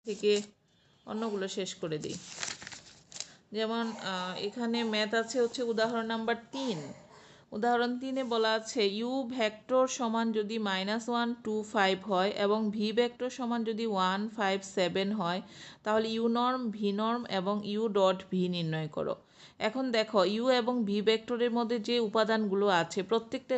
থেকে অন্যগুলো শেষ করে দিই। যেমন এখানে ম্যাথ আছে হচ্ছে উদাহরণ নাম্বার 3। উদাহরণ 3-এ বলা আছে ইউ ভেক্টর সমান যদি -1 2 5 হয় এবং ভি ভেক্টর সমান যদি 1 5 7 হয়, তাহলে ইউ নর্ম, ভি নর্ম এবং ইউ ডট ভি নির্ণয় করো। এখন দেখো ইউ এবং ভি ভেক্টরের মধ্যে যে উপাদানগুলো আছে প্রত্যেকটা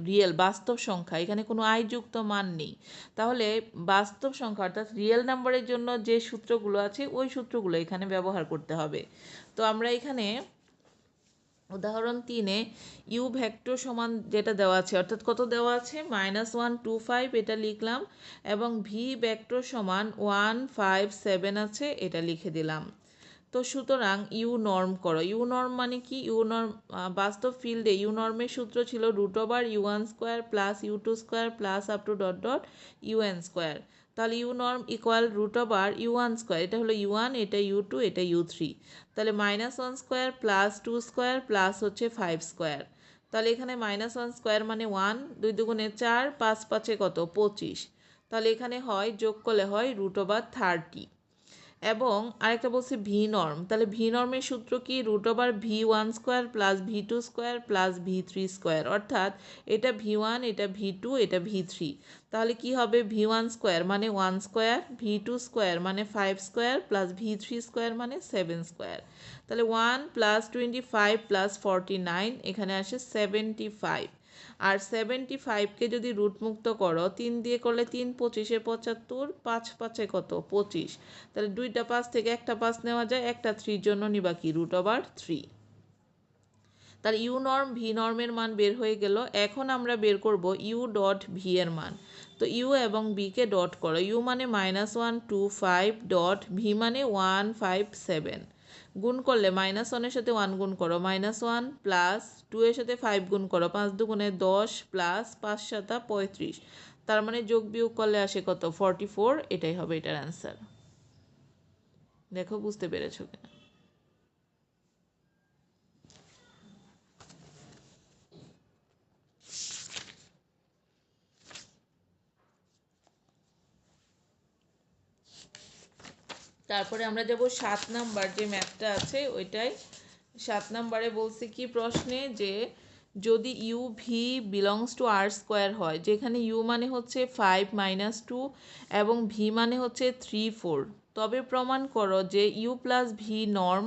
রিয়েল বাস্তব সংখ্যা, এখানে কোনো আইযুক্ত মান নেই। তাহলে বাস্তব সংখ্যা অর্থাৎ রিয়েল নাম্বারের জন্য যে সূত্রগুলো আছে ওই সূত্রগুলো এখানে ব্যবহার করতে হবে। তো আমরা এখানে উদাহরণ 3-এ ইউ ভেক্টর সমান যেটা দেওয়া আছে অর্থাৎ কত দেওয়া আছে -1 2 5 এটা লিখলাম, এবং ভি ভেক্টর সমান 1 5 7 আছে এটা লিখে দিলাম। তো সুতরাং ইউ নর্ম করো। ইউ নর্ম মানে কি? ইউ নর্ম বাস্তব ফিল্ডে ইউ নর্মের সূত্র ছিল √u1² plus u2² plus up to dot dot un²। তাহলে ইউ নর্ম ইকুয়াল √u1², এটা হলো u1, এটা u2, এটা u3। তাহলে -1² প্লাস 2² প্লাস হচ্ছে 5²। তাহলে এখানে -1² মানে 1, 2 দুগুণে 4, 5 5-এ কত 25। তাহলে এখানে হয় যোগ করলে হয় √30। এবং আরেকটা বলছে ভি নর্ম। তাহলে ভি নর্মের সূত্র কি? √v1² plus v2² plus v3², অর্থাৎ এটা v1, এটা v2, এটা v3। তাহলে কি হবে? v1² মানে 1², v2² মানে 5² প্লাস v3² মানে 7²। তাহলে 1 প্লাস 25 প্লাস 49 এখানে আসে 75। আর 75কে যদি রুটমুক্ত করো 3 দিয়ে করলে 3 25-এ 75, 5 5-এ কত 25। তাহলে দুইটা 5 থেকে একটা 5 নেওয়া যায়, একটা 3 জন্য নিবা কি √3। তাহলে ইউ নর্ম ভি নর্মের মান বের হয়ে গেল। এখন আমরা বের করব ইউ ডট ভি এর মান। তো ইউ এবং বিকে ডট করো। ইউ মানে -1 2 5 ডট ভি মানে 1 5 7। গুণ করলে -1-এর সাথে 1 গুণ করো, -1 প্লাস 2 এর সাথে 5 গুণ করো, 5 দুগুণে 10 প্লাস 5 7 35। তার মানে যোগ বিয়োগ করলে আসে কত 44। এটাই হবে এটার অ্যান্সার। দেখো বুঝতে পেরেছো কিনা। তারপরে আমরা যাব 7 নাম্বার যে ম্যাথটা আছে ওইটাই। 7 নাম্বারে বলছে কি প্রশ্নে যে যদি U V belongs to r² হয়, যেখানে ইউ মানে হচ্ছে 5 - 2 এবং ভি মানে হচ্ছে 3 4, তবে প্রমাণ করো যে U plus V norm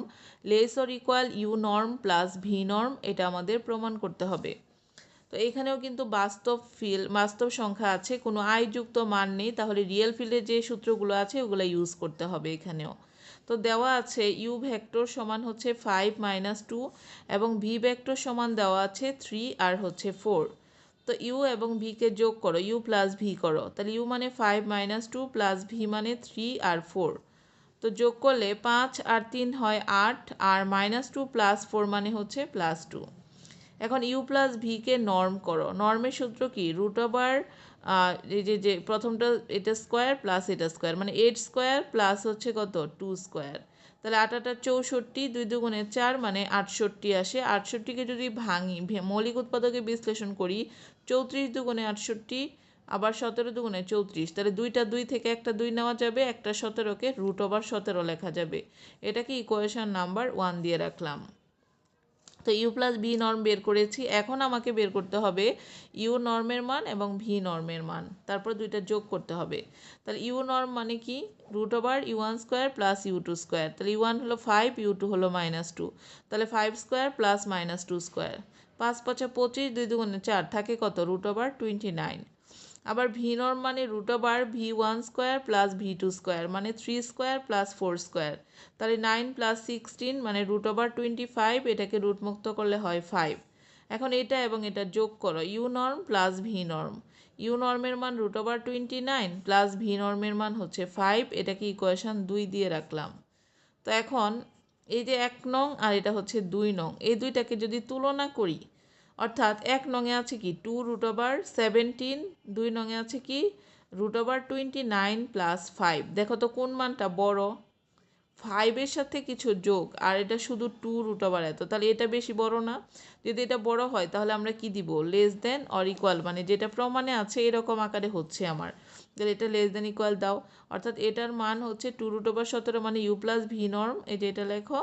less or equal U norm plus V norm. এটা আমাদের প্রমাণ করতে হবে। তো এখানেও কিন্তু বাস্তব সংখ্যা আছে, কোনো আইযুক্ত মান নেই। তাহলে রিয়েল ফিল্ডে যে সূত্রগুলো আছে ওগুলো ইউজ করতে হবে এখানেও। তো দেওয়া আছে ইউ ভেক্টর সমান হচ্ছে 5 - 2 এবং ভি ভেক্টর সমান দেওয়া আছে 3 আর হচ্ছে 4। তো ইউ এবং ভিকে যোগ করো, ইউ প্লাস ভি করো। তাহলে ইউ মানে 5 - 2 প্লাস ভি মানে 3 আর 4। তো যোগ করলে 5 আর 3 হয় 8, আর -2 প্লাস 4 মানে হচ্ছে +2। এখন ইউ প্লাস ভিকে নর্ম করো। নর্মের সূত্র কি? এই যে প্রথমটা এটা স্কোয়ার প্লাস এটা স্কোয়ার মানে 8² প্লাস হচ্ছে কত 2²। তাহলে 8 8 64, 2 দুগুণে 4 মানে 68 আসে। 68কে যদি ভাঙি মৌলিক উৎপাদকে বিশ্লেষণ করি, 34 দুগুণে 68 আবার 17 দুগুণে 34। তাহলে 2টা 2 থেকে একটা 2 নেওয়া যাবে, একটা 17কে √17 লেখা যাবে। এটাকে ইকুয়েশন নাম্বার 1 দিয়ে রাখলাম। তো ইউ প্লাস ভি নর্ম বের করেছি। এখন আমাকে বের করতে হবে ইউ নর্মের মান এবং ভি নর্মের মান, তারপর দুইটা যোগ করতে হবে। তাহলে ইউ নর্ম মানে কি? √u1² plus u2²। তাহলে u1 হলো 5, u2 হলো -2। তাহলে 5² প্লাস -2²। 5 5 25, 2 দুগুণে 4 থাকে কত √29। আবার ভি নর্ম মানে √v1² প্লাস v2² মানে 3² প্লাস 4²। তাহলে 9 প্লাস 16 মানে √25, এটাকে রুটমুক্ত করলে হয় 5। এখন এটা এবং এটা যোগ করো, U norm plus V norm. U নর্মের মান √29 প্লাস ভি নর্মের মান হচ্ছে 5। এটাকে ইকুয়েশন 2 দিয়ে রাখলাম। তো এখন এই যে 1 নং আর এটা হচ্ছে 2 নং, এই দুইটাকে যদি তুলনা করি, অর্থাৎ 1 নংয়ে আছে কি 2√17, 2 নংয়ে আছে কি √29 প্লাস 5। দেখো তো কোন মানটা বড়? 5-এর সাথে কিছু যোগ আর এটা শুধু 2√, এত, তাহলে এটা বেশি বড় না? যদি এটা বড় হয় তাহলে আমরা কি দিব? লেস দেন অর ইকুয়াল, মানে যেটা প্রমাণে আছে এরকম আকারে হচ্ছে আমার। তাহলে এটা লেস দেন ইকুয়াল দাও, অর্থাৎ এটার মান হচ্ছে 2√17 মানে ইউ প্লাস ভি নর্ম, এই যে এটা লেখো।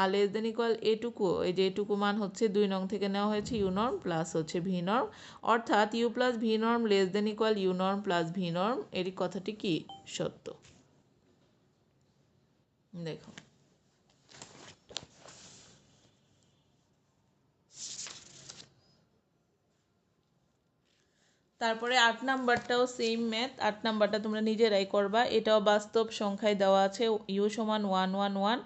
আর লেস দেন ইকুয়াল এটুকু, এই যে এটুকু মান হচ্ছে 2 নং থেকে নেওয়া হয়েছে ইউ নর্ম প্লাস হচ্ছে ভি নর্ম, অর্থাৎ U plus V norm less than equal U norm plus V norm, এর কথাটি কি সত্য। দেখো তারপরে 8 নাম্বারটাও সেম ম্যাথ, 8 নাম্বারটা তোমরা নিজেরাই করবা, এটাও বাস্তব সংখ্যায় দেওয়া আছে। ইউ সমান 111,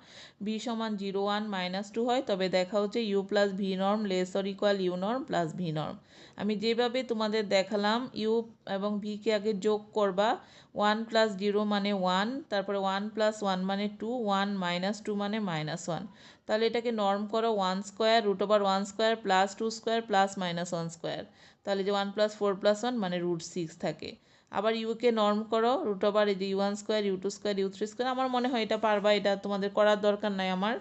বি সমান 0 1 -2 হয়, তবে দেখা হচ্ছে U plus V norm less or equal U norm plus V norm. আমি যেভাবে তোমাদের দেখালাম ইউ এবং ভিকে আগে যোগ করবা, 1 + 0 মানে 1, তারপরে 1 + 1 মানে 2, 1 - 2 মানে -1, তাহলে এটাকে নর্ম করো 1 square √1 square plus 2 square plus -1 square, তাহলে যে 1 + 4 + 1 মানে √6 থাকে। আবার ইউকে নর্ম করো এই যে u1 square u2 square u3 square, আমার মনে হয় এটা পারবা, এটা তোমাদের করার দরকার নাই আমার।